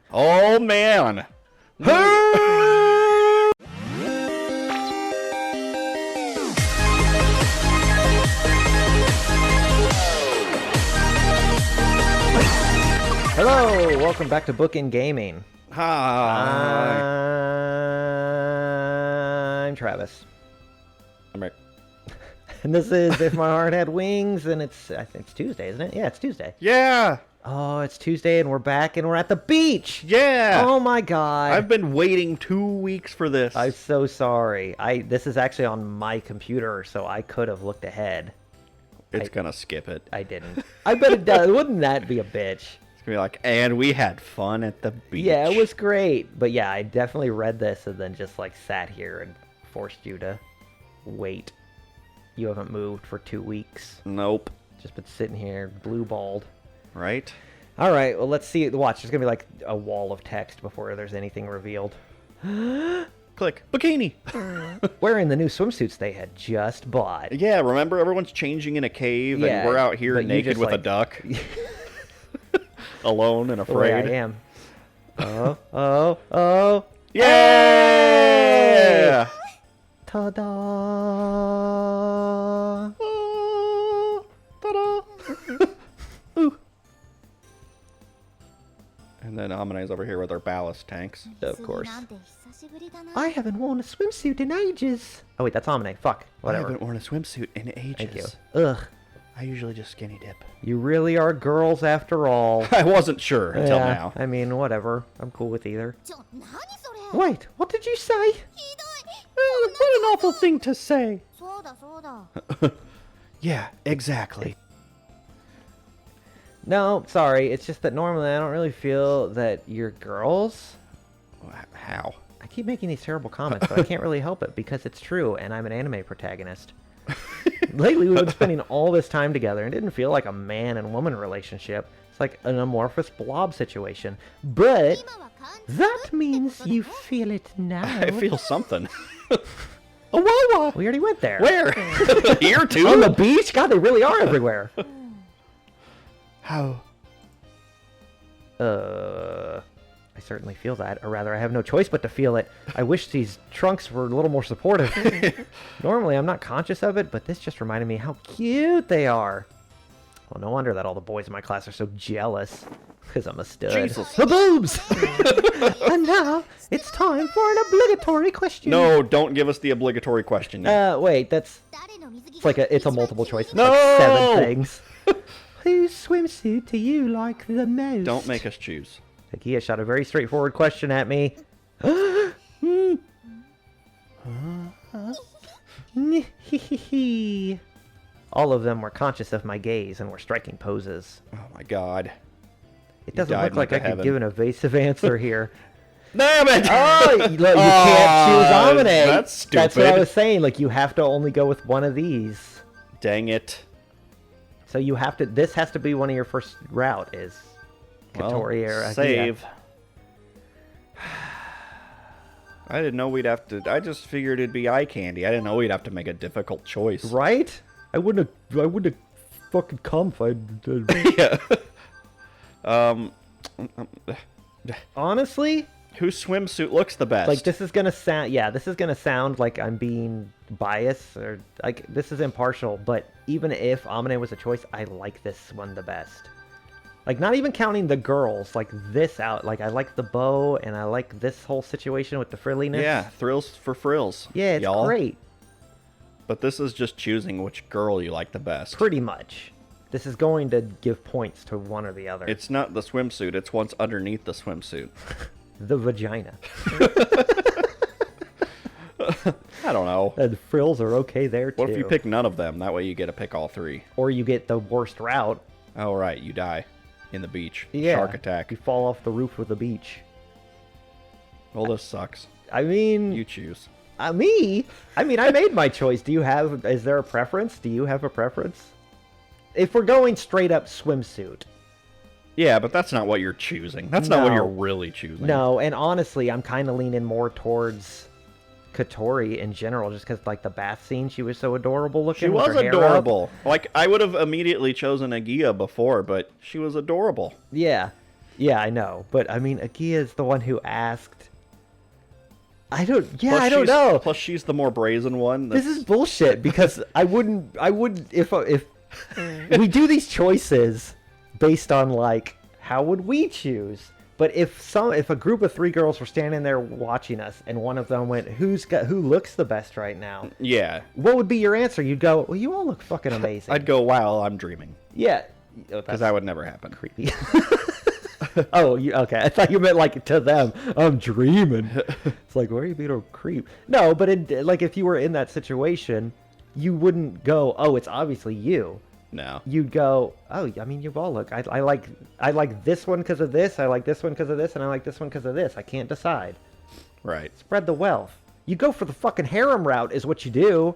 Oh, man. Hello, welcome back to Bookend Gaming. Hi. I'm Travis. I'm Rick. And this is If My Heart Had Wings, and I think it's Tuesday, isn't it? Yeah, it's Tuesday. Yeah. Oh, it's Tuesday, and we're back, and we're at the beach. Yeah. Oh my God. I've been waiting 2 weeks for this. I'm so sorry. This is actually on my computer, so I could have looked ahead. It's gonna skip it. I didn't. I bet it does. Wouldn't that be a bitch? It's gonna be like, and we had fun at the beach. Yeah, it was great. But yeah, I definitely read this and then just like sat here and forced you to wait. You haven't moved for 2 weeks. Nope. Just been sitting here, blue-balled. Right? All right, well, let's see. Watch, there's going to be like a wall of text before there's anything revealed. Click. Bikini. Wearing the new swimsuits they had just bought. Yeah, remember everyone's changing in a cave Yeah, and we're out here but you naked just, with a like- duck. Alone and The way afraid. I am. Oh. Yeah! Ta-da! Oh, ta-da. Ooh. And then Amine's over here with our ballast tanks. Of course. I haven't worn a swimsuit in ages. Oh, wait, that's Amine. Fuck. I Whatever. haven't worn a swimsuit in ages. Thank you. Ugh. I usually just skinny dip. You really are girls after all. I wasn't sure until Yeah, now. I mean, whatever. I'm cool with either. Wait, what did you say? What an awful thing to say. Yeah, exactly. No, sorry. It's just that normally I don't really feel that you're girls. How? I keep making these terrible comments, but I can't really help it because it's true, and I'm an anime protagonist. Lately, we've been spending all this time together, and it didn't feel like a man and woman relationship. It's like an amorphous blob situation. But that means you feel it now. I feel something. A wawa. We already went there. Where? Here too? On the beach? God, they really are everywhere. How? I certainly feel that, or rather, I have no choice but to feel it. I wish these trunks were a little more supportive. Normally, I'm not conscious of it, but this just reminded me how cute they are. Well, no wonder that all the boys in my class are so jealous, because I'm a stud. Jesus. The boobs! And now, it's time for an obligatory question. No, don't give us the obligatory question yet. Wait, it's a multiple choice. It's No! like 7 things. Whose swimsuit do you like the most? Don't make us choose. Takia shot a very straightforward question at me. All of them were conscious of my gaze and were striking poses. Oh my god. It You doesn't died look and like I went to could heaven. give an evasive answer here. Damn it! Oh, look, you can't choose Amine. That's stupid. That's what I was saying. Like, you have to only go with one of these. Dang it. So you have to. This has to be one of your first route. Is Katori or Agia. save. I didn't know we'd have to. I just figured it'd be eye candy. I didn't know we'd have to make a difficult choice. Right? I wouldn't have fucking come if I. Yeah. Honestly, Whose swimsuit looks the best? like this is gonna sound. Yeah, this is gonna sound like I'm being biased or like this is impartial. But even if Amine was a choice, I like this one the best. Like, not even counting the girls, like this out. Like, I like the bow and I like this whole situation with the frilliness. Yeah, thrills for frills. Yeah, it's y'all. great. But this is just choosing which girl you like the best. Pretty much. This is going to give points to one or the other. It's not the swimsuit, it's what's underneath the swimsuit. The vagina. I don't know. And frills are okay there, too. What if you pick none of them? That way you get to pick all 3. Or you get the worst route. Oh, right, you die in the beach. Yeah. Shark attack. You fall off the roof of the beach. Well, this sucks. I mean... You choose. Me? I mean, I made my choice. Is there a preference? Do you have a preference? If we're going straight up swimsuit. Yeah, but that's not what you're choosing. That's not what No. you're really choosing. No, and honestly, I'm kind of leaning more towards Katori in general, just because, like, the bath scene, she was so adorable looking. She with was her hair up. adorable. Like, I would have immediately chosen Agia before, but she was adorable. Yeah. Yeah, I know. But, I mean, Agia is the one who asked. I don't Plus I don't know. Plus, she's the more brazen one. This is bullshit because I wouldn't, if we do these choices based on, like, how would we choose? But if a group of 3 girls were standing there watching us and one of them went, who looks the best right now? Yeah. What would be your answer? You'd go, well, you all look fucking amazing. I'd go, wow, I'm dreaming. Yeah. Because that would never happen. Creepy. Oh, okay. I thought you meant, like, to them. I'm dreaming. It's like, why are you being a creep? No, but like, if you were in that situation, you wouldn't go, oh, it's obviously you. No. You'd go, oh, I mean, you all look. I like this one because of this. I like this one because of this, and I like this one because of this. I can't decide. Right. Spread the wealth. You go for the fucking harem route, is what you do.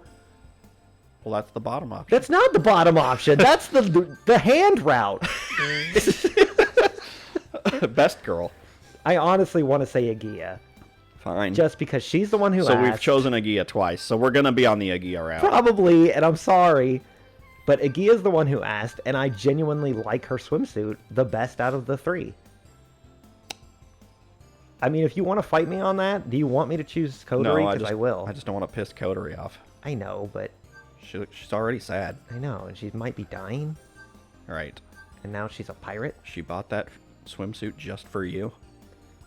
Well, that's the bottom option. That's not the bottom option. That's the hand route. Best girl. I honestly want to say Agia. Fine. Just because she's the one who So asked. we've chosen Agia twice, so we're gonna be on the Agia route. Probably, and I'm sorry. But Agia's the one who asked, and I genuinely like her swimsuit the best out of the 3. I mean, if you want to fight me on that, do you want me to choose Coterie? Because I will. I just don't want to piss Coterie off. I know, but... She's already sad. I know, and she might be dying. Right. And now she's a pirate. She bought that swimsuit just for you.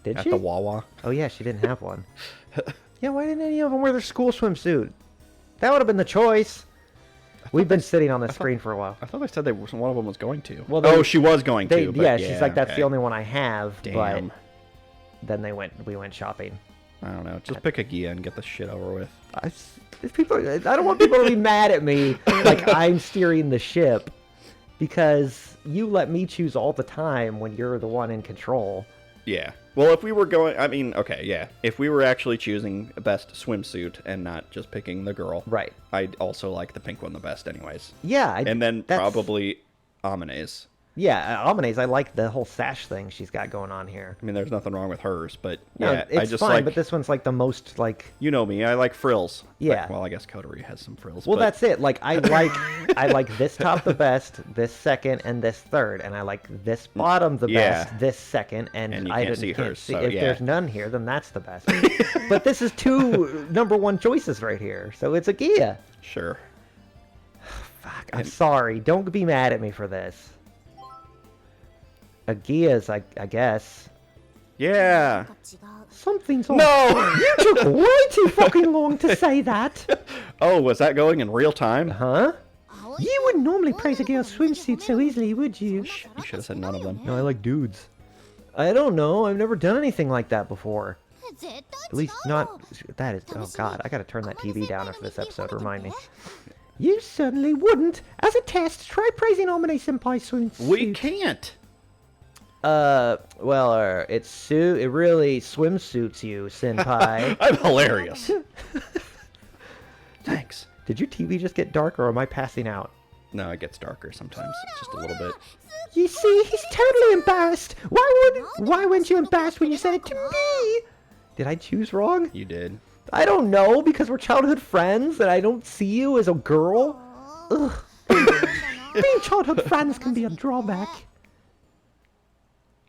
Did At she? the Wawa. Oh, yeah, she didn't have one. Yeah, why didn't any of them wear their school swimsuit? That would have been the choice. We've been sitting on the screen for a while. I thought they said one of them was going to. Well, she was going to. But yeah, she's like, that's okay. the only one I have. Damn. But then we went shopping. I don't know. Just pick Agia and get the shit over with. I don't want people to be mad at me like I'm steering the ship because you let me choose all the time when you're the one in control. Yeah. Well, if we were going... I mean, okay, yeah. If we were actually choosing a best swimsuit and not just picking the girl... Right. I'd also like the pink one the best anyways. Yeah. And then probably Amine's. Yeah, Amine's, I like the whole sash thing she's got going on here. I mean, there's nothing wrong with hers, but no, yeah, it's I just fine, like... but this one's like the most, like... You know me, I like frills. Yeah. Like, well, I guess Coterie has some frills. Well, but... that's it. Like, I like this top the best, this second, and this third, and I like this bottom the best, this second, and you I can't see can't hers, see. so, If yeah. there's none here, then that's the best. But this is 2 number 1 choices right here, so it's Agia. Sure. Fuck, I'm sorry. Don't be mad at me for this. Agia's, I guess. Yeah. Something's off. No! You took way too fucking long to say that. Oh, was that going in real time? Huh? You wouldn't normally praise a girl's swimsuit so easily, would you? You should have said none of them. No, I like dudes. I don't know. I've never done anything like that before. At least not... That is... Oh, God. I gotta turn that TV down after this episode. Remind me. You certainly wouldn't. As a test, try praising Omine-senpai's swimsuit. We can't. Well, it really swimsuits you, senpai. I'm hilarious. Thanks. Did your TV just get dark, or am I passing out? No, it gets darker sometimes. Just a little bit. You see, he's totally embarrassed. Why weren't you embarrassed when you said it to me? Did I choose wrong? You did. I don't know, because we're childhood friends, and I don't see you as a girl. Ugh. Being childhood friends can be a drawback.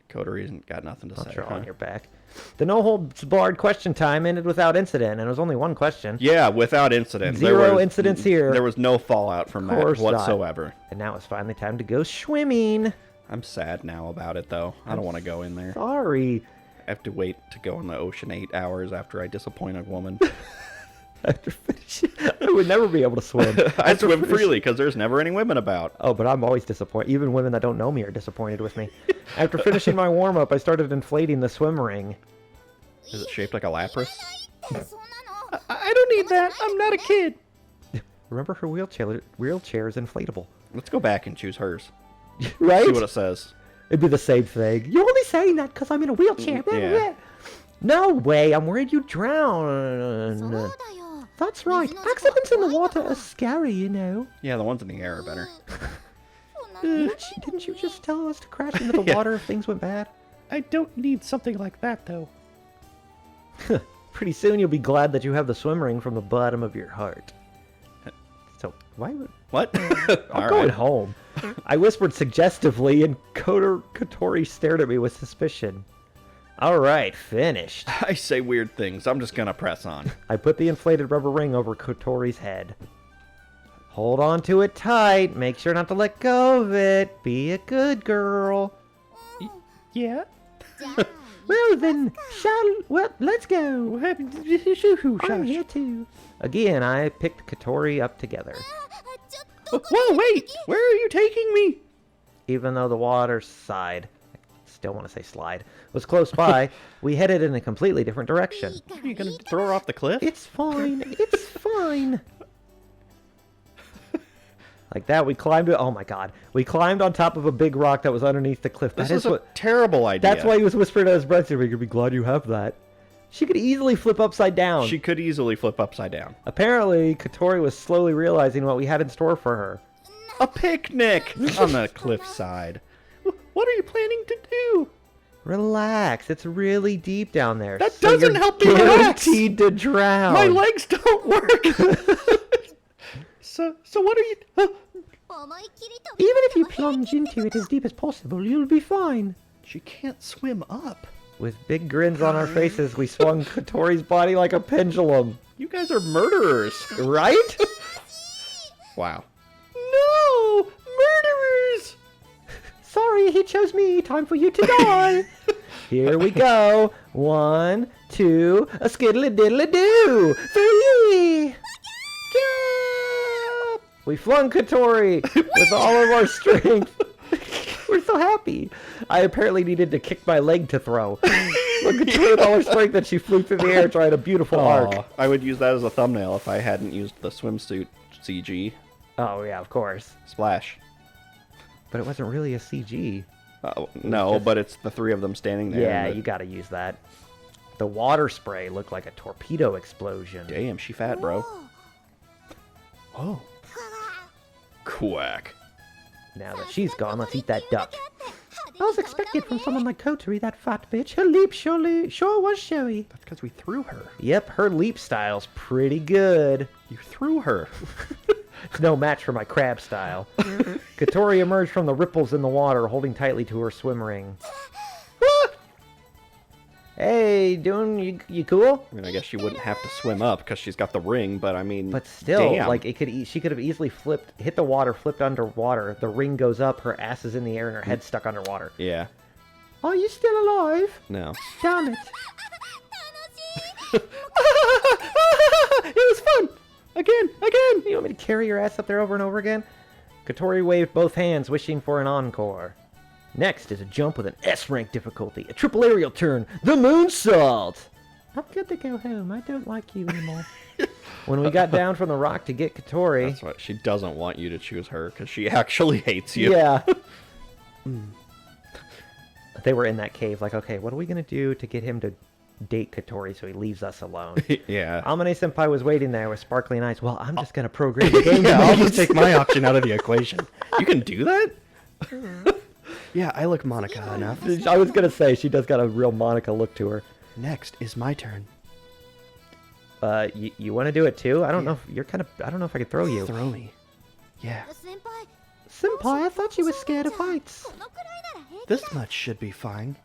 Coterie's got nothing to say. I'll draw on your back. The no-holds-barred question time ended without incident, and it was only one question. Yeah, without incident. Zero incidents here. There was no fallout from that whatsoever. And now it's finally time to go swimming. I'm sad now about it, though. I don't want to go in there. Sorry. I have to wait to go in the ocean 8 hours after I disappoint a woman. After finishing, I would never be able to swim. I swim freely because there's never any women about. Oh, but I'm always disappointed. Even women that don't know me are disappointed with me. After finishing my warm-up, I started inflating the swim ring. Is it shaped like a lapras? I don't need that. I'm not a kid. Remember, her wheelchair is inflatable. Let's go back and choose hers. Right? See what it says. It'd be the same thing. You're only saying that because I'm in a wheelchair. Yeah. No way. I'm worried you drown. That's right. Accidents in the water are scary, you know. Yeah, the ones in the air are better. Didn't you just tell us to crash into the water if things went bad? I don't need something like that, though. Pretty soon you'll be glad that you have the swim ring from the bottom of your heart. So, why would... What? I'm going home. I whispered suggestively, and Kotori stared at me with suspicion. All right, finished. I say weird things. I'm just gonna press on. I put the inflated rubber ring over Kotori's head. Hold on to it tight. Make sure not to let go of it. Be a good girl. Yeah? Well then, let's go. I'm here too. Again, I picked Kotori up together. Whoa, wait! Where are you taking me? Even though the water side, I still want to say slide, was close by, we headed in a completely different direction. Are you gonna throw her off the cliff? It's fine. It's fine. Like that, we climbed it. Oh my god. We climbed on top of a big rock that was underneath the cliff. This is a terrible idea. That's why he was whispering at his breath. You're going to be glad you have that. She could easily flip upside down. She could easily flip upside down. Apparently, Kotori was slowly realizing what we had in store for her. A picnic on the cliffside. What are you planning to do? Relax. It's really deep down there. That doesn't you're help me relax. Guaranteed to drown. My legs don't work. So what are you... Even if you plunge into it as deep as possible, you'll be fine. She can't swim up. With big grins on our faces, we swung Kotori's body like a pendulum. You guys are murderers. Right? Wow. No! Murderers! Sorry, he chose me. Time for you to die. Here we go. 1, 2, a skiddly-diddly-doo. 3! We flung Kotori with all of our strength. We're so happy. I apparently needed to kick my leg to throw. Look, Kotori with all her strength that she flew through the air trying a beautiful arc. I would use that as a thumbnail if I hadn't used the swimsuit CG. Oh, yeah, of course. Splash. But it wasn't really a CG. No, but it's the three of them standing there. Yeah, you gotta use that. The water spray looked like a torpedo explosion. Damn, she fat, bro. Oh. Quack. Now that she's gone, let's eat that duck. I was expected from someone like Kotori, that fat bitch. Her leap sure was showy. That's because we threw her. Yep, her leap style's pretty good. You threw her. It's no match for my crab style. Kotori emerged from the ripples in the water, holding tightly to her swim ring. Hey, you cool? I mean, I guess she wouldn't have to swim up because she's got the ring, but I mean, but still, damn. like she could have easily hit the water, flipped underwater. The ring goes up, her ass is in the air, and her head's stuck underwater. Yeah. Are you still alive? No. Damn it! It was fun. Again. You want me to carry your ass up there over and over again? Kotori waved both hands, wishing for an encore. Next is a jump with an S-rank difficulty, a triple aerial turn, the moonsault! I'm good to go home. I don't like you anymore. When we got down from the rock to get Kotori... That's right. She doesn't want you to choose her because she actually hates you. Yeah. They were in that cave like, okay, what are we going to do to get him to date Kotori so he leaves us alone? Yeah. Amane-senpai was waiting there with sparkling eyes. Well, I'm just going to program the game now. I'll just take my option out of the equation. You can do that? Yeah, I look Monica enough. I was gonna say she does got a real Monica look to her. Next is my turn. You want to do it too? I don't know. If you're kind of. I don't know if I could throw you. Throw me. Yeah. Senpai, I thought you were scared of heights. This much should be fine.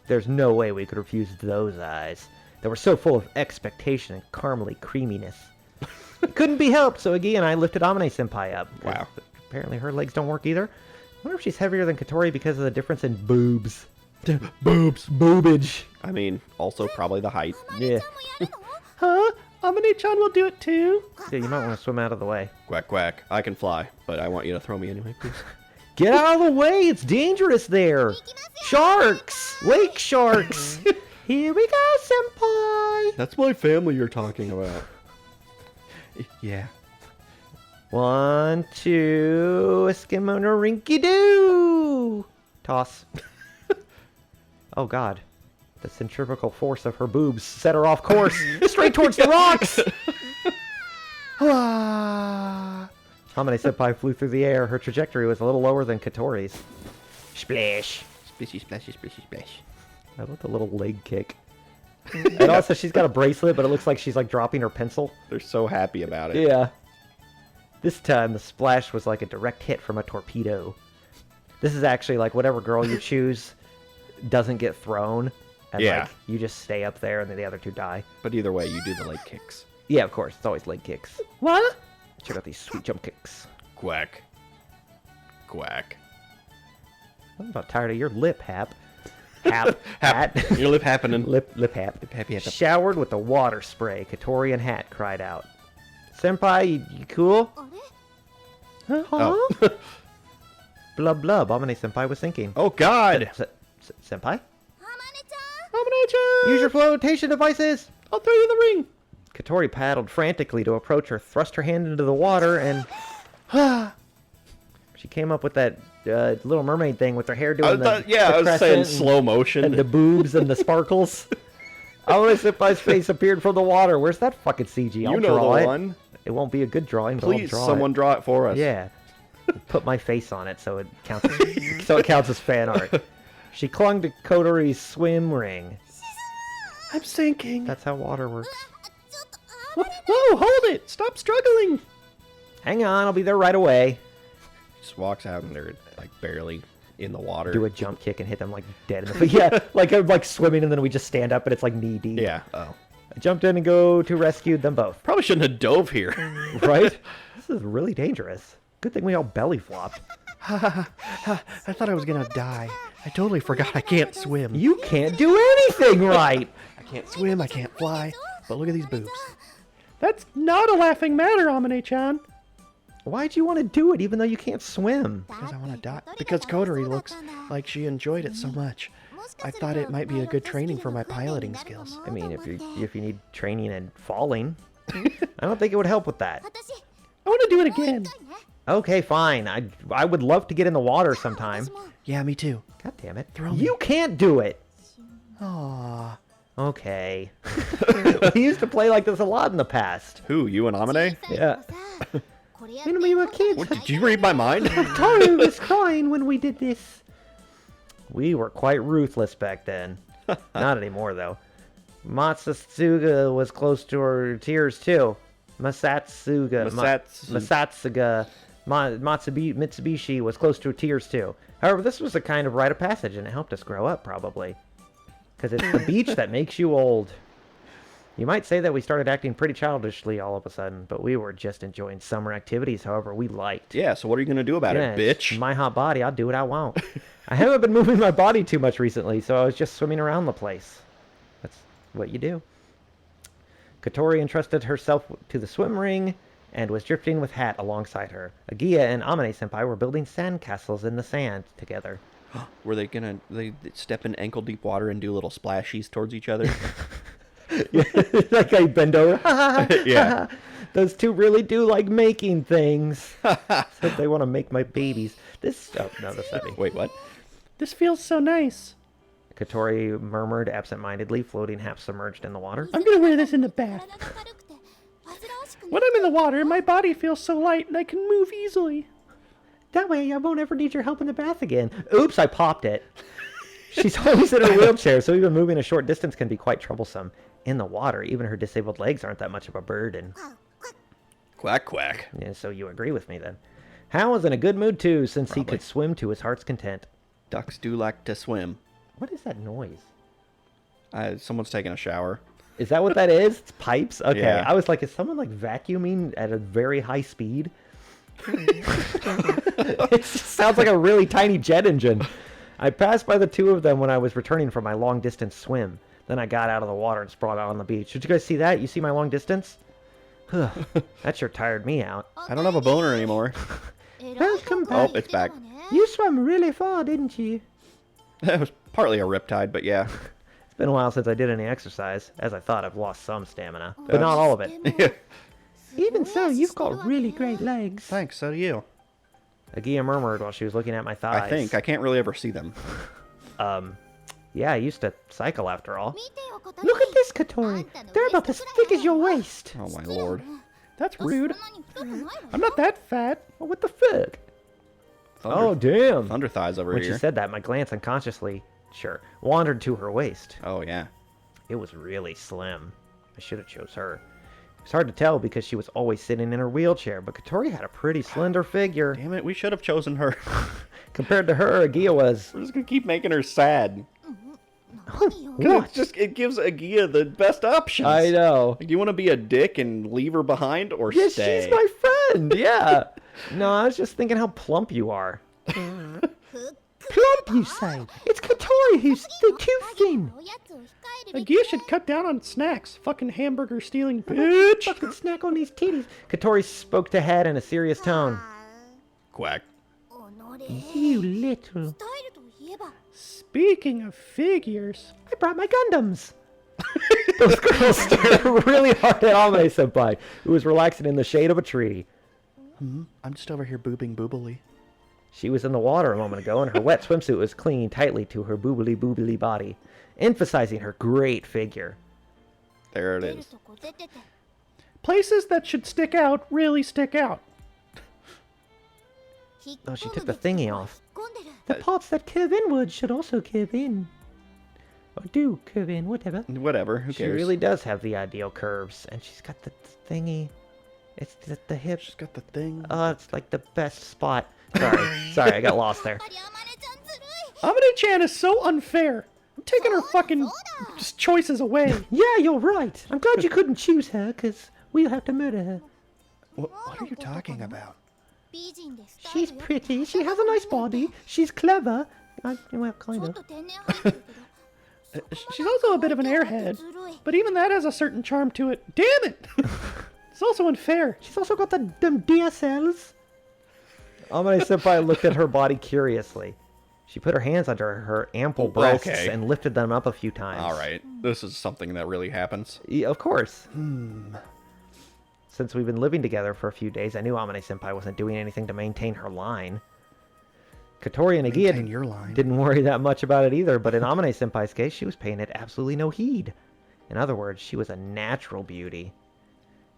There's no way we could refuse those eyes. They were so full of expectation and caramely creaminess. It couldn't be helped. So again, I lifted Amane-senpai up. Wow. Apparently her legs don't work either. I wonder if she's heavier than Kotori because of the difference in boobs. Boobs. Boobage. I mean, also probably the height. Yeah. Huh? Amane-chan will do it too. Yeah, you might want to swim out of the way. Quack, quack. I can fly, but I want you to throw me anyway, please. Get out of the way! It's dangerous there! Sharks! Lake sharks! Here we go, senpai! That's my family you're talking about. Yeah. 1, 2, Eskimo rinky doo! Toss. Oh god. The centrifugal force of her boobs set her off course, straight towards the rocks! Amane-senpai flew through the air. Her trajectory was a little lower than Kotori's. Splash! Splishy, splashy, splishy, splash. I love the little leg kick. And also, she's got a bracelet, but it looks like she's like dropping her pencil. They're so happy about it. Yeah. This time, the splash was like a direct hit from a torpedo. This is actually like whatever girl you choose doesn't get thrown. And Yeah. like, you just stay up there and then the other two die. But either way, you do the leg kicks. Yeah, of course. It's always leg kicks. What? Check out these sweet jump kicks. Quack. Quack. I'm about tired of your lip, Hap. Hat. Your lip happening. Lip hap. Happy. Showered with the water spray, Katori and Hat cried out. Senpai, you cool? Huh? Oh. Blub blub, Amane Senpai was thinking. Oh, God. Senpai? Amane-chan! Use your flotation devices! I'll throw you the ring. Katori paddled frantically to approach her, thrust her hand into the water, and... she came up with that Little Mermaid thing with her hair doing the I was saying crescent slow motion. and the boobs and the sparkles. Amane Senpai's face appeared from the water. Where's that fucking CG? I'll You know draw the it. one. It won't be a good drawing, but I'll Please, draw someone it. draw it for us. Yeah. Put my face on it so it counts as fan art. She clung to Kotori's swim ring. I'm sinking. That's how water works. Whoa, hold it. Stop struggling. Hang on, I'll be there right away. Just walks out and they're like barely in the water. Do a jump kick and hit them like dead in the face. Yeah, like I'm like swimming and then we just stand up and it's like knee deep. Yeah. Oh. I jumped in and go to rescue them both. Probably shouldn't have dove here. Right? This is really dangerous. Good thing we all belly flopped. I thought I was gonna die. I totally forgot I can't swim. You can't do anything right. I can't swim, I can't fly. But look at these boobs. That's not a laughing matter, Amane-chan. Why'd you want to do it even though you can't swim? Because I want to die. Because Kotori looks like she enjoyed it so much. I thought it might be a good training for my piloting skills. I mean, if you need training and falling, I don't think it would help with that. I want to do it again. Okay, fine. I would love to get in the water sometime. Yeah, me too. God damn it. Throw me. You can't do it. Aww. Okay. We used to play like this a lot in the past. Who, you and Amane? Yeah. When we were kids, What, did you read my mind? Toru was crying when we did this. We were quite ruthless back then. Not anymore, though. Matsutsuga was close to her tears, too. Mitsubishi was close to her tears, too. However, this was a kind of rite of passage, and it helped us grow up, probably. Because it's the beach that makes you old. You might say that we started acting pretty childishly all of a sudden, but we were just enjoying summer activities however we liked. Yeah, so what are you going to do about Yeah, it, it's bitch? my hot body, I'll do what I want. I haven't been moving my body too much recently, so I was just swimming around the place. That's what you do. Katori entrusted herself to the swim ring and was drifting with Hat alongside her. Agia and Amane-senpai were building sandcastles in the sand together. Were they going to step in ankle-deep water and do little splashies towards each other? Like I bend over. Yeah. Those two really do like making things. So they want to make my babies. Oh, no, that's not me. Wait, what? This feels so nice. Katori murmured absent-mindedly, floating half submerged in the water. I'm going to wear this in the bath. When I'm in the water, my body feels so light and I can move easily. That way I won't ever need your help in the bath again. Oops, I popped it. She's always in her wheelchair, so even moving a short distance can be quite troublesome. In the water, even her disabled legs aren't that much of a burden. Quack, quack. Yeah, so you agree with me then. Hal was in a good mood too, since he could swim to his heart's content. Ducks do like to swim. What is that noise? Someone's taking a shower. Is that what that is? It's pipes? Okay. Yeah. I was like, is someone like vacuuming at a very high speed? It just sounds like a really tiny jet engine. I passed by the two of them when I was returning from my long distance swim. Then I got out of the water and sprawled out on the beach. Did you guys see that? You see my long distance? That sure tired me out. I don't have a boner anymore. Welcome Oh, back. it's back. You swam really far, didn't you? It was partly a riptide, but yeah. It's been a while since I did any exercise. As I thought, I've lost some stamina. But not all of it. Even so, you've got really great legs. Thanks, so do you. Agia murmured while she was looking at my thighs. I think. I can't really ever see them. Yeah, I used to cycle after all. Look at this, Katori. They're about as thick as your waist. Oh, my lord. That's rude. I'm not that fat. Oh, what the fuck? Oh, damn. Thunder thighs over When here. she said that, my glance unconsciously, wandered to her waist. Oh, yeah. It was really slim. I should have chose her. It's hard to tell because she was always sitting in her wheelchair, but Katori had a pretty slender figure. Damn it, we should have chosen her. Compared to her, Agia was... We're just gonna keep making her sad. What? It gives Agia the best options. I know. Do you want to be a dick and leave her behind or Yes, stay? she's my friend, yeah. No, I was just thinking how plump you are. Plump, you say? It's Katori who's too thin. Agia should cut down on snacks. Fucking hamburger stealing bitch. Fucking snack on these titties. Katori spoke to Head in a serious tone. Quack. You little... Speaking of figures, I brought my Gundams. Those girls stared really hard at Amane-senpai, who was relaxing in the shade of a tree. I'm just over here boobing boobily. She was in the water a moment ago, and her wet swimsuit was clinging tightly to her boobily body, emphasizing her great figure. There it is. Places that should stick out really stick out. Oh, she took the thingy off. The parts that curve inward should also curve in. Or do curve in, whatever. Whatever, who She cares? really does have the ideal curves, and she's got the thingy. It's the hip. She's got the thing. Oh, it's like the best spot. Sorry, I got lost there. Amane-chan is so unfair. I'm taking her fucking just choices away. Yeah, you're right. I'm glad you couldn't choose her, because we'll have to murder her. What are you talking about? She's pretty, she has a nice body, she's clever. Well, kind of. She's also a bit of an airhead, but even that has a certain charm to it. Damn it! It's also unfair. She's also got them DSLs. Amane-senpai looked at her body curiously. She put her hands under her ample breasts and lifted them up a few times. All right, this is something that really happens. Yeah, of course. Since we've been living together for a few days, I knew Amane-senpai wasn't doing anything to maintain her line. Katori and Agia didn't worry that much about it either, but in Amane-senpai's case, she was paying it absolutely no heed. In other words, she was a natural beauty.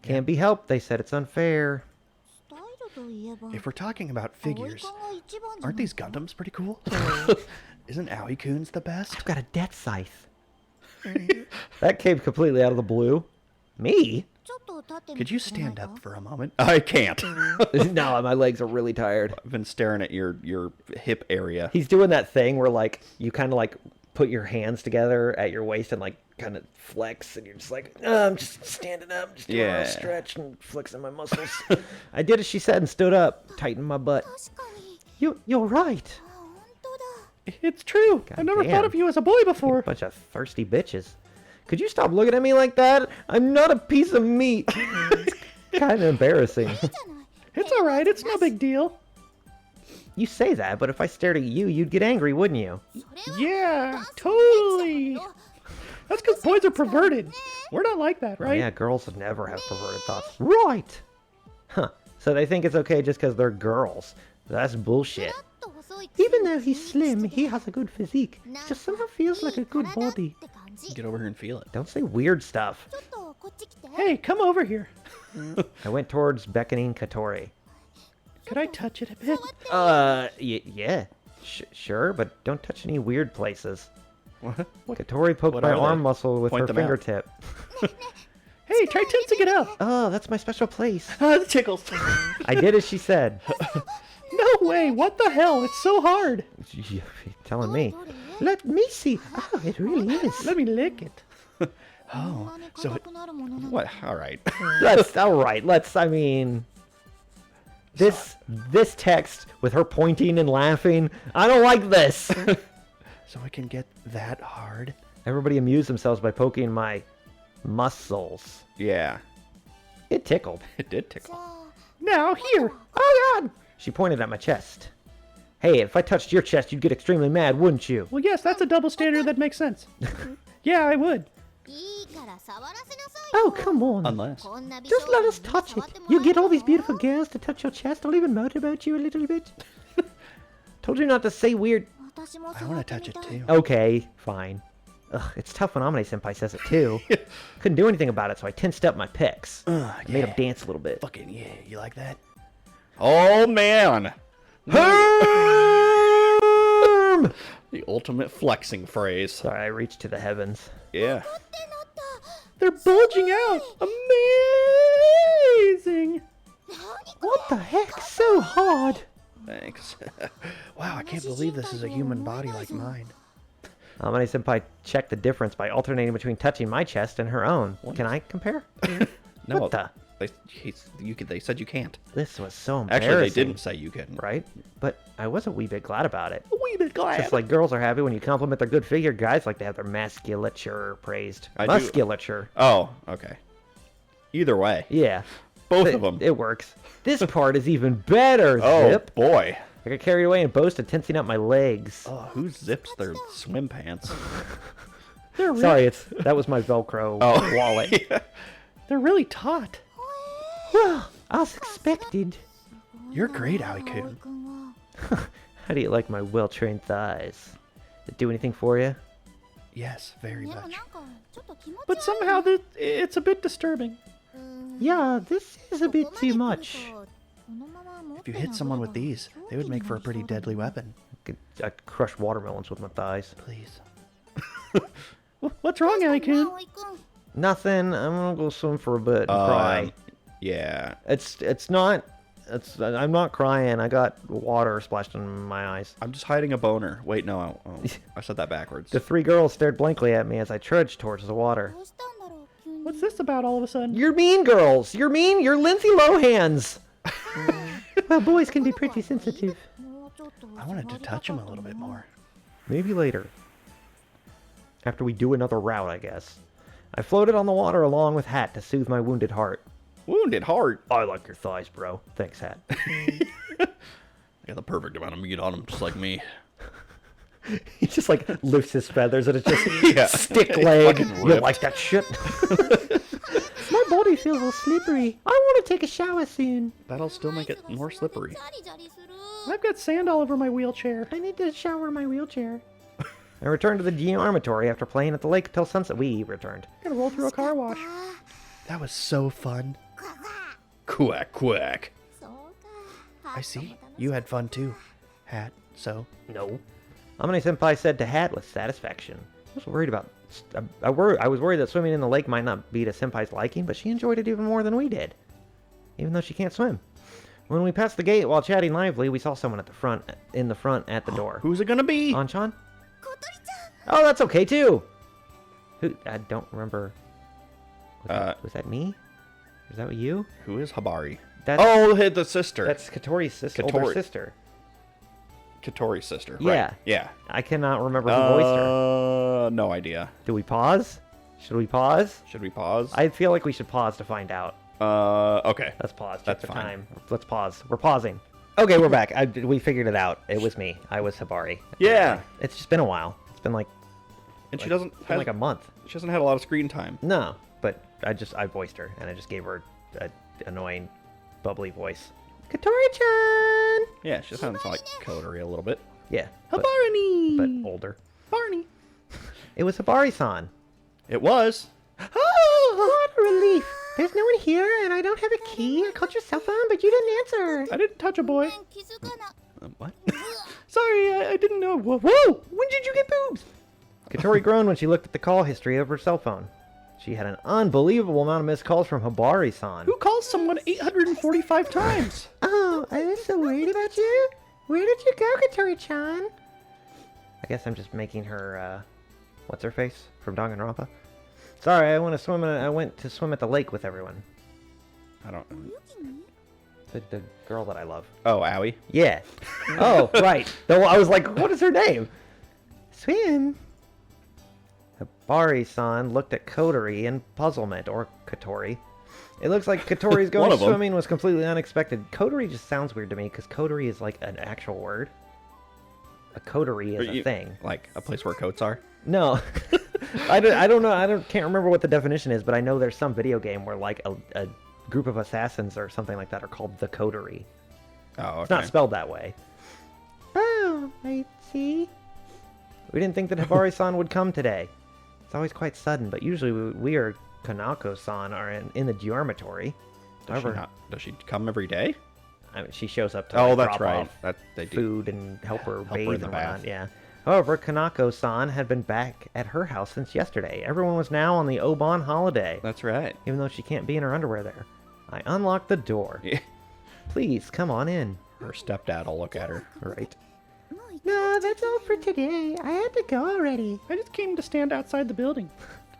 Can't be helped, they said it's unfair. If we're talking about figures, aren't these Gundams pretty cool? Isn't Aoi-kun's the best? I've got a death scythe. That came completely out of the blue. Me? Could you stand up for a moment? I can't. No, my legs are really tired. I've been staring at your hip area. He's doing that thing where, like, you kind of, like, put your hands together at your waist and, like, kind of flex, and you're just like, oh, I'm just standing up, just doing a little stretch and flexing my muscles. I did as she said and stood up, tightened my butt. You're right. It's true. God I've never damn. thought of you as a boy before. Bunch of thirsty bitches. Could you stop looking at me like that? I'm not a piece of meat. It's kind of embarrassing. It's all right. It's no big deal. You say that, but if I stared at you, you'd get angry, wouldn't you? Yeah, totally. That's because boys are perverted. We're not like that, right? Yeah, girls never have perverted thoughts. Right. Huh. So they think it's okay just because they're girls. That's bullshit. Even though he's slim, he has a good physique. He just somehow feels like a good body. Get over here and feel it. Don't say weird stuff. Hey, come over here. I went towards beckoning Katori. Could I touch it a bit? Yeah. Sure, but don't touch any weird places. What? Katori poked What my are arm they? muscle with Point her them out. fingertip. Hey, try tensing it up. Oh, that's my special place. It tickles. I did as she said. No way. What the hell? It's so hard. You're telling me. Let me see. Oh, it really is. Let me lick it. Oh, so what? All right. That's all right. This text with her pointing and laughing. I don't like this. So it can get that hard? Everybody amused themselves by poking my muscles. Yeah. It tickled. It did tickle. Now here. Oh God! She pointed at my chest. Hey, if I touched your chest, you'd get extremely mad, wouldn't you? Well, yes, that's a double standard that makes sense. Yeah, I would. Oh, come on. Unless. Just let us touch it. You get all these beautiful girls to touch your chest. I'll even motorboat you a little bit. Told you not to say weird... I want to touch it too. Okay, fine. Ugh, it's tough when Amane-senpai says it too. Couldn't do anything about it, so I tensed up my pecs. I made him dance a little bit. Fucking yeah, you like that? Oh man! The ultimate flexing phrase. Sorry, I reached to the heavens. Yeah. They're bulging out. Amazing. What the heck? So hard. Thanks. Wow, I can't believe this is a human body like mine. Amane-senpai checked the difference by alternating between touching my chest and her own. Can I compare? No, What the? They said you can't. This was so embarrassing. Actually, they didn't say you couldn't. Right? But I was a wee bit glad about it. A wee bit glad. Just like girls are happy when you compliment their good figure, guys like to have their musculature praised. I do. Musculature. Oh, okay. Either way. Yeah. Both of them. It works. This part is even better, Oh, Zip. boy. I got carried away and boasted, tensing up my legs. Oh, who zips their swim pants? Sorry, that was my Velcro wallet. Yeah. They're really taut. Well, as expected. You're great, Aoi-kun. How do you like my well-trained thighs? Did it do anything for you? Yes, very much. But somehow it's a bit disturbing. Yeah, this is a bit too much. If you hit someone with these, they would make for a pretty deadly weapon. I'd crush watermelons with my thighs. Please. What's wrong, Aoi-kun? Nothing. I'm gonna go swim for a bit and cry. Yeah. I'm not crying. I got water splashed in my eyes. I'm just hiding a boner. Wait, no. I said that backwards. The three girls stared blankly at me as I trudged towards the water. What's this about all of a sudden? You're mean girls. You're mean. You're Lindsay Lohans. Well, boys can be pretty sensitive. I wanted to touch him a little bit more. Maybe later. After we do another route, I guess. I floated on the water along with Hat to soothe my wounded heart. Wounded heart? I like your thighs, bro. Thanks, Hat. I got the perfect amount of meat on him, just like me. He just like lifts his feathers and it's just Yeah. stick leg. Fucking You ripped. like that shit? My body feels all slippery. I want to take a shower soon. That'll still make it more slippery. I've got sand all over my wheelchair. I need to shower in my wheelchair. I returned to the geomatory after playing at the lake till sunset. We returned. Gonna roll through a car wash. That was so fun. Quack, quack. I see. You had fun too, Hat. So? No. Amane-senpai said to Hat with satisfaction. I was worried about... I was worried that swimming in the lake might not be to Senpai's liking, but she enjoyed it even more than we did. Even though she can't swim. When we passed the gate while chatting lively, we saw someone in the front at the door. Who's it gonna be? Anchan? Oh, that's okay too! Who? I don't remember. Was that me? Was that you? Who is Habari? That's, the sister. That's Katori's older Katori. sister. Katori's sister. Yeah. Right. Yeah. I cannot remember who voiced her. No idea. Do we pause? Should we pause? Should we pause? I feel like we should pause to find out. Okay. Let's pause. Check That's the fine. time. Let's pause. We're pausing. Okay, we're back. We figured it out. It was me. I was Habari. Yeah. It's just been a while. It's been like And she doesn't it's been like a month. She hasn't had a lot of screen time. No, but I voiced her and I just gave her an annoying, bubbly voice. Katori-chan. Yeah, she sounds like Kotori a little bit. Yeah. Habari. But older. Barney. It was Habari-san. It was. Oh, what a relief. There's no one here, and I don't have a key. I called your cell phone, but you didn't answer. I didn't touch a boy. What? Sorry, I didn't know. Whoa, whoa! When did you get boobs? Katori groaned when she looked at the call history of her cell phone. She had an unbelievable amount of missed calls from Habari-san. Who calls someone 845 times? Oh, I was so worried about you. Where did you go, Katori-chan? I guess I'm just making her, what's her face from Danganronpa? Sorry, I went to swim at the lake with everyone. I don't. The girl that I love. Oh, Owie. Yeah. Oh, right. Though I was like, what is her name? Swim. Habari-san looked at Kotori in puzzlement, or Katori. It looks like Katori's One going of 'em. swimming was completely unexpected. Kotori just sounds weird to me, because Kotori is like an actual word. A coterie is a thing. Like a place where coats are? No. I don't know. Can't remember what the definition is, but I know there's some video game where like a group of assassins or something like that are called the coterie. Oh, okay. It's not spelled that way. Oh, I see. We didn't think that Habari-san would come today. It's always quite sudden, but usually we or Kanako-san are in the dormitory. Does she come every day? I mean, she shows up to Oh, like, that's drop right. off That they do. food and help her bathe her in the and bath. whatnot. Yeah. However, Kanako-san had been back at her house since yesterday. Everyone was now on the Obon holiday. That's right. Even though she can't be in her underwear there. I unlocked the door. Yeah. Please, come on in. Her stepdad will look at her. Right. No, that's all for today. I had to go already. I just came to stand outside the building.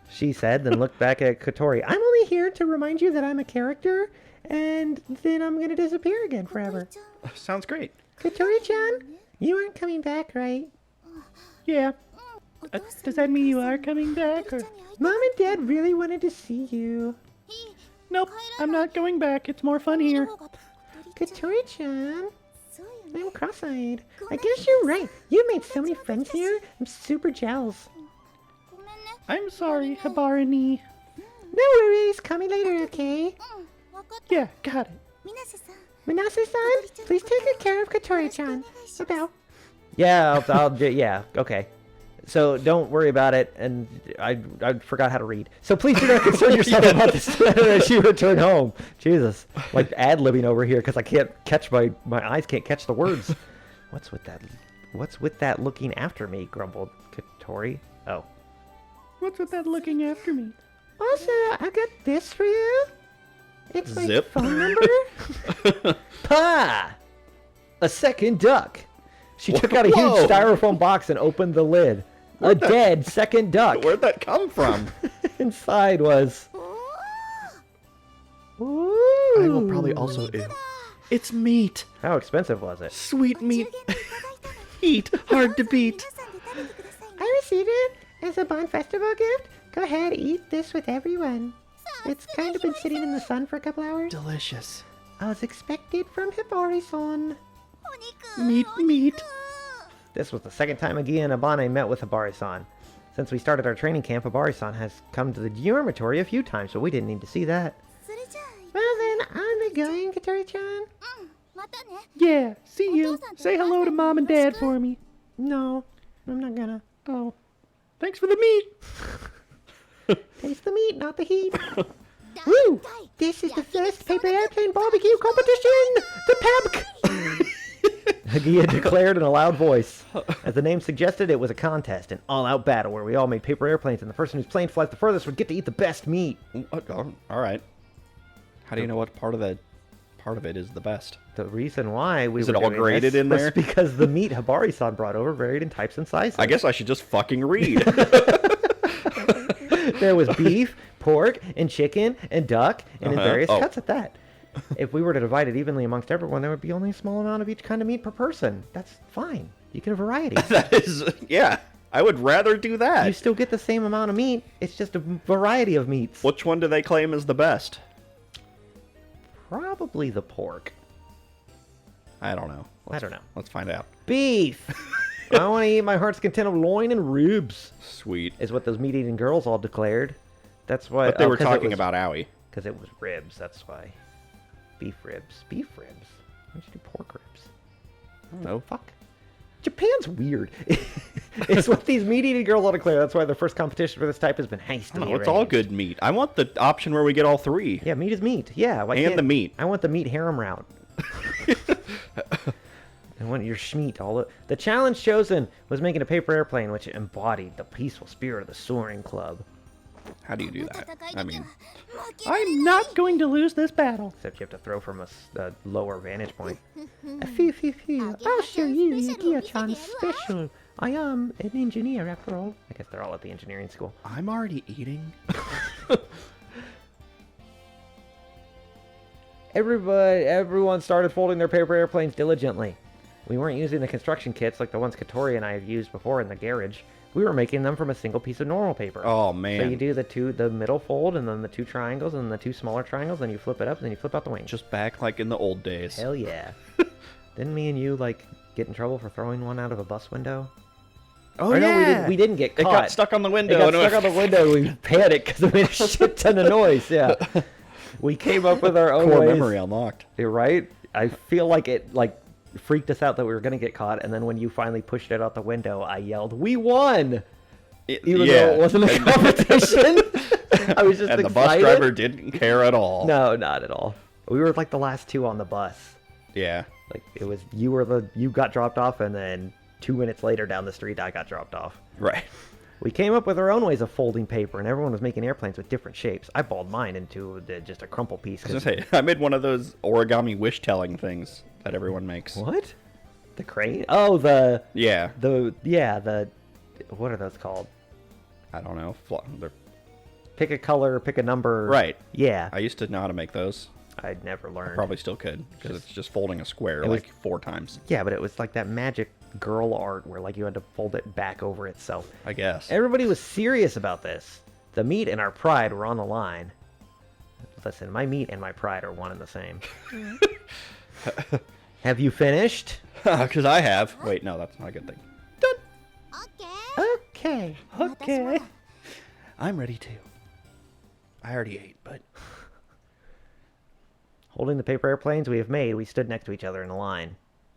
She said, then looked back at Kotori. I'm only here to remind you that I'm a character, and then I'm going to disappear again forever. Sounds great. Kotori-chan, you aren't coming back, right? Yeah. Does that mean you are coming back? Or... Mom and Dad really wanted to see you. Nope, I'm not going back. It's more fun here. Kotori-chan, I'm cross-eyed. I guess you're right. You made so many friends here. I'm super jealous. I'm sorry, Habarani. No worries. Call me later, okay? Yeah, got it. Minase-san, please take good care of Kotori-chan. About. Yeah, yeah, okay. So don't worry about it, and I forgot how to read. So please do not concern yourself about this letter as you return home. Jesus, like ad-libbing over here because I can't catch my eyes can't catch the words. What's with that looking after me? Grumbled Kotori. Oh. What's with that looking after me? Also, I got this for you. It's my Zip. phone number. Pa! A second duck. She took out a huge Whoa. styrofoam box and opened the lid. A dead second duck. Where'd that come from? Inside was... Ooh. I will probably also... Ew. It's meat. How expensive was it? Sweet meat. Heat. Hard to beat. I received it as a Bond Festival gift. Go ahead, eat this with everyone. It's kind of been sitting in the sun for a couple hours. Delicious. As expected from Hibari-san. Meat. This was the second time Agia and Abane met with Hibari-san. Since we started our training camp, Hibari-san has come to the dormitory a few times, so we didn't need to see that. Well then, I'll be going, Kotori-chan. Yeah, see you. Say hello to Mom and Dad for me. No, I'm not gonna. Oh, thanks for the meat. Taste the meat, not the heat. Woo! This is the first paper airplane barbecue competition! The PABC! Agia declared in a loud voice. As the name suggested, it was a contest, an all-out battle where we all made paper airplanes, and the person whose plane flies the furthest would get to eat the best meat. All right. How do you know what part of it is the best? The reason why we Is were it all doing graded this in was there? because the meat Hibari-san brought over varied in types and sizes. I guess I should just fucking read. There was beef, pork, and chicken, and duck, and in various Oh. cuts at that. If we were to divide it evenly amongst everyone, there would be only a small amount of each kind of meat per person. That's fine. You get a variety. That is, yeah. I would rather do that. You still get the same amount of meat. It's just a variety of meats. Which one do they claim is the best? Probably the pork. I don't know. I don't know. Let's find out. Beef! I want to eat my heart's content of loin and ribs, Sweet. is what those meat-eating girls all declared. That's why... But they were talking about Owie. Because it was ribs, that's why. Beef ribs. Beef ribs? Why don't you do pork ribs? I don't know. Fuck. Japan's weird. It's what these meat-eating girls all declare. That's why their first competition for this type has been hastily No, it's all arranged. good meat. I want the option where we get all three. Yeah, meat is meat. Yeah. Why And can't- the meat. I want the meat harem route. I want your schmeat. The challenge chosen was making a paper airplane which embodied the peaceful spirit of the soaring club. How do you do that? I mean, I'm not going to lose this battle. Except you have to throw from a lower vantage point. Phew. I'll show you Yukiya-chan's special. I am an engineer after all. I guess they're all at the engineering school. I'm already eating. Everyone started folding their paper airplanes diligently. We weren't using the construction kits like the ones Kotori and I have used before in the garage. We were making them from a single piece of normal paper. Oh, man. So you do the middle fold, and then the two triangles, and then the two smaller triangles, then you flip it up, and then you flip out the wings. Just back like in the old days. Hell yeah. Didn't me and you, get in trouble for throwing one out of a bus window? Oh, Or yeah. no, we didn't get It caught. got stuck on the window. It got and stuck on the window. We panicked because it made a shit ton of noise. Yeah. We came up with our own Core ways. memory unlocked. You're right. I feel like it freaked us out that we were gonna get caught, and then when you finally pushed it out the window, I yelled, "We won!" Even though it wasn't a competition. I was just and excited. the bus driver didn't care at all. No, not at all. We were the last two on the bus. Yeah. It was you got dropped off, and then 2 minutes later down the street, I got dropped off. Right. We came up with our own ways of folding paper, and everyone was making airplanes with different shapes. I balled mine into just a crumple piece. I was gonna say, I made one of those origami wish-telling things that everyone makes. What? The crane? Oh, the... Yeah. The... What are those called? I don't know. They're... Pick a color, pick a number. Right. Yeah. I used to know how to make those. I'd never learned. Probably still could, because it's just folding a square was- like 4 times. Yeah, but it was like that magic girl art where like you had to fold it back over itself. I guess. Everybody was serious about this. The meat and our pride were on the line. Listen, my meat and my pride are one and the same. Have you finished? Because I have. Wait, no, that's not a good thing. Done. Okay. Okay. I'm ready too. I already ate, but... Holding the paper airplanes we have made, we stood next to each other in a line.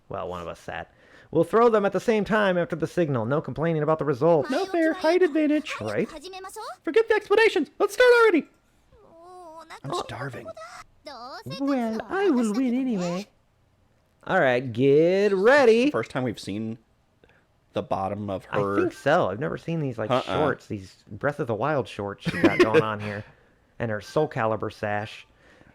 Well, one of us sat. We'll throw them at the same time after the signal. No complaining about the result. No fair height advantage. Right? Forget the explanations. Let's start already. I'm starving. Well, I will win anyway. All right, get ready. First time we've seen the bottom of I her... think so. I've never seen these like shorts, these Breath of the Wild shorts she got going on here, and her Soul Calibur sash.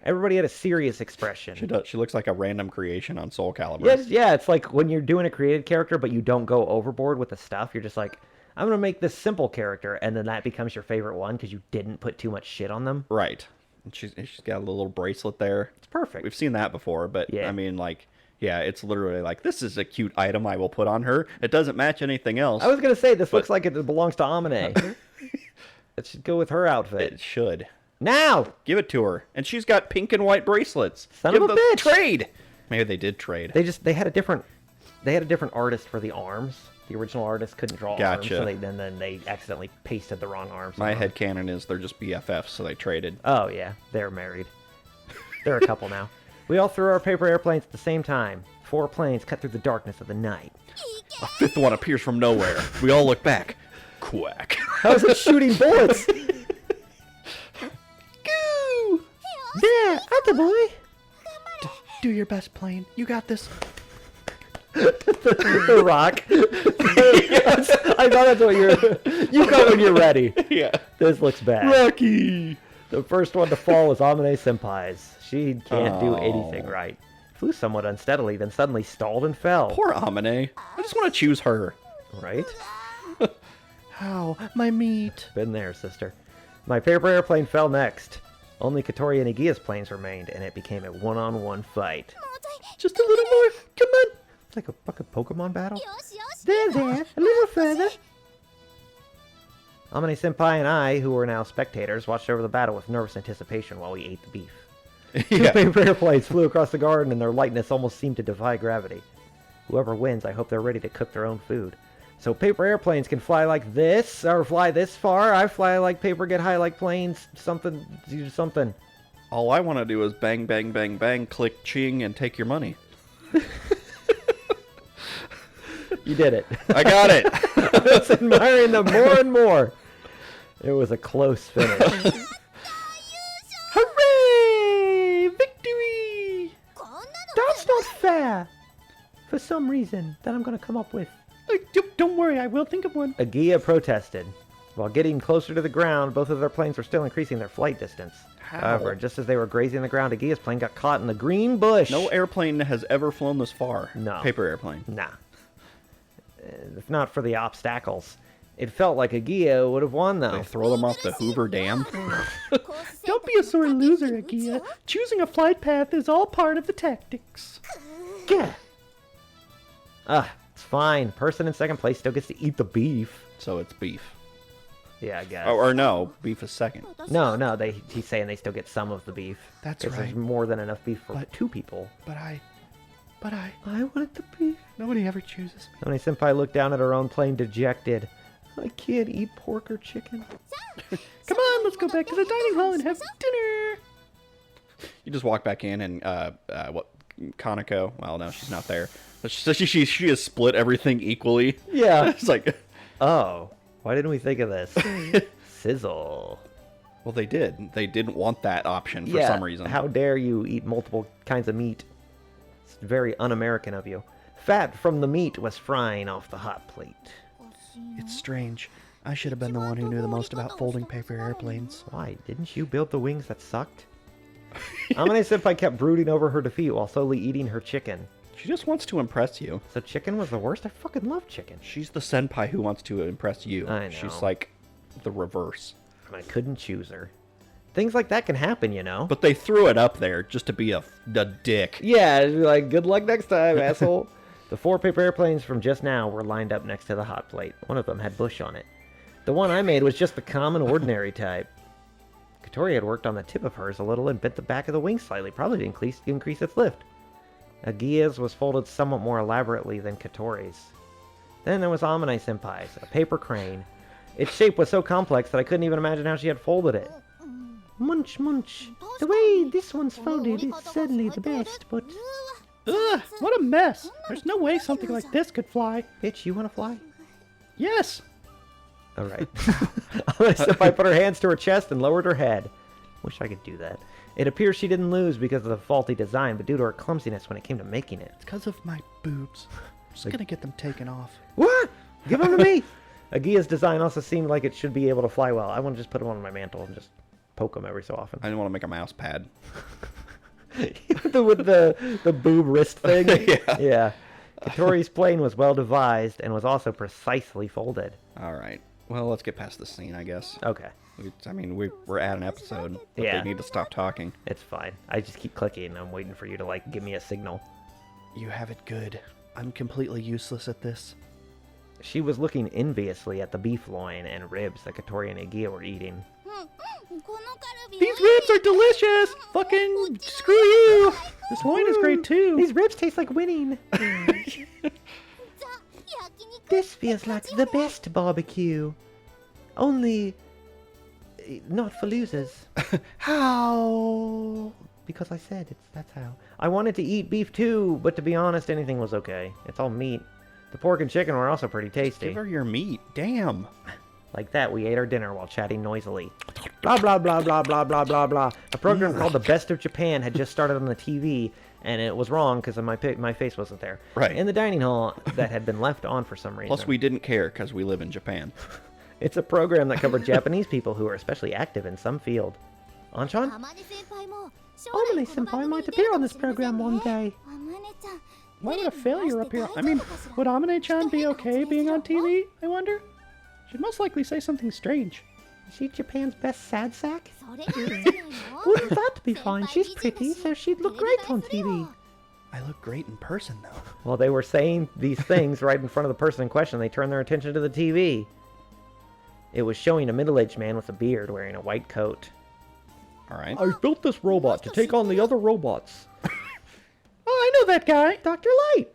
Everybody had a serious expression. She does. She looks like a random creation on Soul Calibur. Yes, yeah, it's like when you're doing a created character, but you don't go overboard with the stuff. You're just like, I'm gonna make this simple character, and then that becomes your favorite one because you didn't put too much shit on them. Right. And she's got a little bracelet there. It's perfect. We've seen that before, but Yeah. I mean, like, yeah, it's literally like, this is a cute item I will put on her. It doesn't match anything else. I was gonna say this looks like it belongs to Amine. It should go with her outfit. It should. Now, Give it to her. And she's got pink and white bracelets. Son Give of a the bitch. Trade. Maybe they did trade. they had a different artist for the arms. The original artist couldn't draw arms, Gotcha. so then they accidentally pasted the wrong arms. My on. headcanon is they're just BFFs, so they traded. Oh yeah, they're married. They're a couple now. We all threw our paper airplanes at the same time. 4 planes cut through the darkness of the night. A 5th one appears from nowhere. We all look back. Quack. How's it shooting bullets? Goo! Yeah, attaboy. Do your best, plane. You got this. The rock. I thought that's what you go when you're ready. Yeah. This looks bad. Rocky! The first one to fall was Amine Senpai's. She can't do Oh. anything right. Flew somewhat unsteadily, then suddenly stalled and fell. Poor Amine. I just want to choose her. Right? How? My meat. Been there, sister. My paper airplane fell next. Only Katori and Igia's planes remained, and it became a one-on-one fight. Just a little more. Come on. It's like a fucking Pokemon battle. There, there. A little further. Amine Senpai and I, who were now spectators, watched over the battle with nervous anticipation while we ate the beef. Two Yeah. paper airplanes flew across the garden, and their lightness almost seemed to defy gravity. Whoever wins, I hope they're ready to cook their own food. So paper airplanes can fly like this, or fly this far. I fly like paper, get high like planes, something, something. All I want to do is bang, bang, bang, bang, click, ching, and take your money. You did it. I got it. I was admiring them more and more. It was a close finish. Hooray! Victory! That's not fair. For some reason that I'm going to come up with. Don't worry, I will think of one. Agia protested. While getting closer to the ground, both of their planes were still increasing their flight distance. How? However, just as they were grazing the ground, Agia's plane got caught in the green bush. No airplane has ever flown this far. No. Paper airplane. Nah. If not for the obstacles. It felt like Agia would have won, though. They throw them off the Hoover Dam. Don't be a sore loser, Agia. Choosing a flight path is all part of the tactics. Yeah. It's fine. Person in second place still gets to eat the beef. So it's beef. Yeah, I guess. Oh, or no, beef is second. No, he's saying they still get some of the beef. That's 'Cause right. There's more than enough beef for But- 2 people. But I I wanted the beef. Nobody ever chooses me. Amine Senpai looked down at her own plane dejected. I can't eat pork or chicken. Come on, let's go back to the dining hall and have dinner. You just walk back in and Kaneko? Well, no, she's not there. So she has split everything equally. Yeah. It's like, Oh, why didn't we think of this? Sizzle. well, they did. They didn't want that option for some reason. How dare you eat multiple kinds of meat? It's very un-American of you. Fat from the meat was frying off the hot plate. It's strange. I should have been the one who knew the most about folding paper airplanes. Why, didn't you build the wings that sucked? Amane-senpai kept brooding over her defeat while slowly eating her chicken. She just wants to impress you. So chicken was the worst? I fucking love chicken. She's the senpai who wants to impress you. I know. She's like the reverse. I couldn't choose her. Things like that can happen, you know? But they threw it up there just to be a dick. Yeah, like, good luck next time, asshole. The 4 paper airplanes from just now were lined up next to the hot plate. One of them had bush on it. The one I made was just the common, ordinary type. Katori had worked on the tip of hers a little and bent the back of the wing slightly, probably to increase its lift. Agia's was folded somewhat more elaborately than Katori's. Then there was Amane-senpai's, a paper crane. Its shape was so complex that I couldn't even imagine how she had folded it. Munch, munch. The way this one's folded is certainly the best, but... Ugh, what a mess. There's no way something like this could fly. Bitch, you want to fly? Yes. All right. Amane-senpai put her hands to her chest and lowered her head. Wish I could do that. It appears she didn't lose because of the faulty design, but due to her clumsiness when it came to making it. It's because of my boobs. I'm just gonna get them taken off. What? Give them to me! Agia's design also seemed like it should be able to fly well. I want to just put them on my mantle and just poke them every so often. I didn't want to make a mouse pad. With the boob wrist thing? Yeah. Katori's plane was well devised and was also precisely folded. All right. Well, let's get past this scene, I guess. Okay. We're at an episode. But Yeah. They need to stop talking. It's fine. I just keep clicking and I'm waiting for you to, like, give me a signal. You have it good. I'm completely useless at this. She was looking enviously at the beef loin and ribs that Katori and Agia were eating. These ribs are delicious. Fucking screw you. This loin is great too. These ribs taste like winning. This feels like the best barbecue. Only not for losers. How? Because I said that's how. I wanted to eat beef too, but to be honest, anything was okay. It's all meat. The pork and chicken were also pretty tasty. Give her your meat. Damn. Like that, we ate our dinner while chatting noisily. Blah, blah, blah, blah, blah, blah, blah, blah. A program called The Best of Japan had just started on the TV, and it was wrong because my face wasn't there. Right. In the dining hall that had been left on for some reason. Plus, we didn't care because we live in Japan. It's a program that covered Japanese people who are especially active in some field. Anchan? Amane-senpai might appear on this program one day. Why would a failure appear? I mean, would Amane-chan be okay being on TV, I wonder? She'd most likely say something strange. Is she Japan's best sad sack? Wouldn't that be fine? She's pretty, so she'd look great on TV. I look great in person, though. Well, they were saying these things right in front of the person in question. They turned their attention to the TV. It was showing a middle-aged man with a beard wearing a white coat. All right. I've built this robot to take on the other robots. Oh, I know that guy. Dr. Light!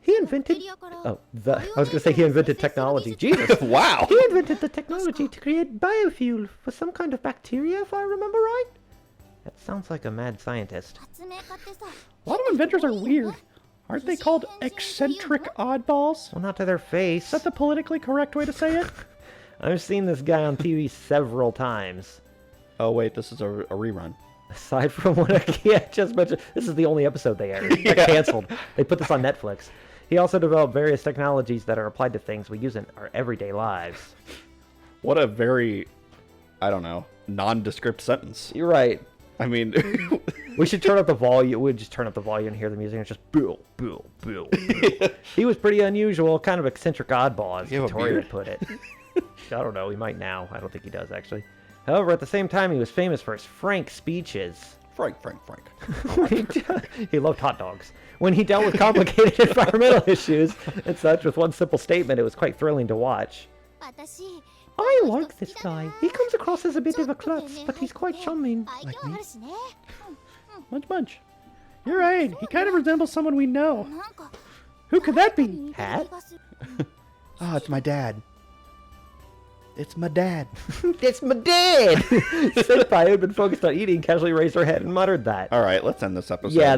He invented... Oh, I was going to say he invented technology. Jesus! Wow. He invented the technology to create biofuel for some kind of bacteria, if I remember right. That sounds like a mad scientist. A lot of inventors are weird. Aren't they called eccentric oddballs? Well, not to their face. Is that the politically correct way to say it? I've seen this guy on TV several times. Oh, wait. This is a rerun. Aside from what I just mentioned, this is the only episode they aired. They canceled. They put this on Netflix. He also developed various technologies that are applied to things we use in our everyday lives. What a very, I don't know, nondescript sentence. You're right. I mean... We should turn up the volume. We'd just turn up the volume and hear the music. And it's just Bill, Bill, Bill, Bill. He was pretty unusual, kind of eccentric oddball, as Victoria would put it. I don't know. He might now. I don't think he does, actually. However, at the same time, he was famous for his frank speeches. Frank. He loved hot dogs. When he dealt with complicated environmental issues and such with one simple statement, it was quite thrilling to watch. I like this guy. He comes across as a bit of a klutz, but he's quite charming. Like me? Munch. You're right. He kind of resembles someone we know. Who could that be? Hat? Oh, it's my dad. It's my dad. It's my dad! Senpai, who had been focused on eating, casually raised her head and muttered that. All right, let's end this episode. Yeah,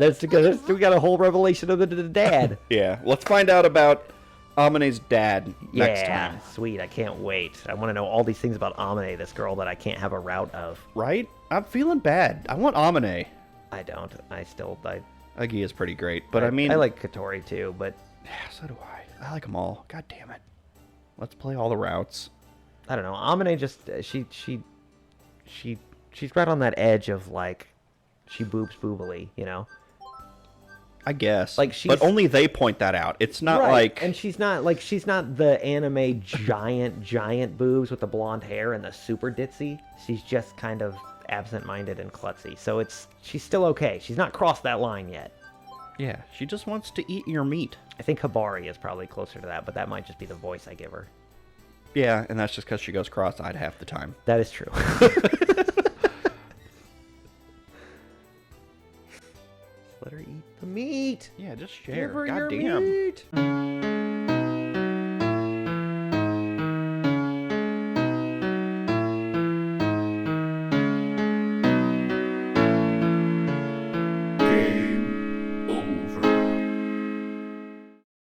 we got a whole revelation of the dad. Yeah, let's find out about Amane's dad next time. Sweet. I can't wait. I want to know all these things about Amane, this girl that I can't have a route of. Right? I'm feeling bad. I want Amane. I don't. Uggy is pretty great, but I mean... I like Katori too, but... Yeah, so do I. I like them all. God damn it. Let's play all the routes. I don't know. Amine just... She's right on that edge of, like... She boobs boobily, you know? I guess. Like she's... But only they point that out. It's not right. like... And she's not the anime giant boobs with the blonde hair and the super ditzy. She's just kind of absent-minded and klutzy. So she's still okay. She's not crossed that line yet. Yeah, she just wants to eat your meat. I think Hibari is probably closer to that, but that might just be the voice I give her. Yeah, and that's just because she goes cross-eyed half the time. That is true. Let her eat the meat. Yeah, just share. Give her God your damn. meat.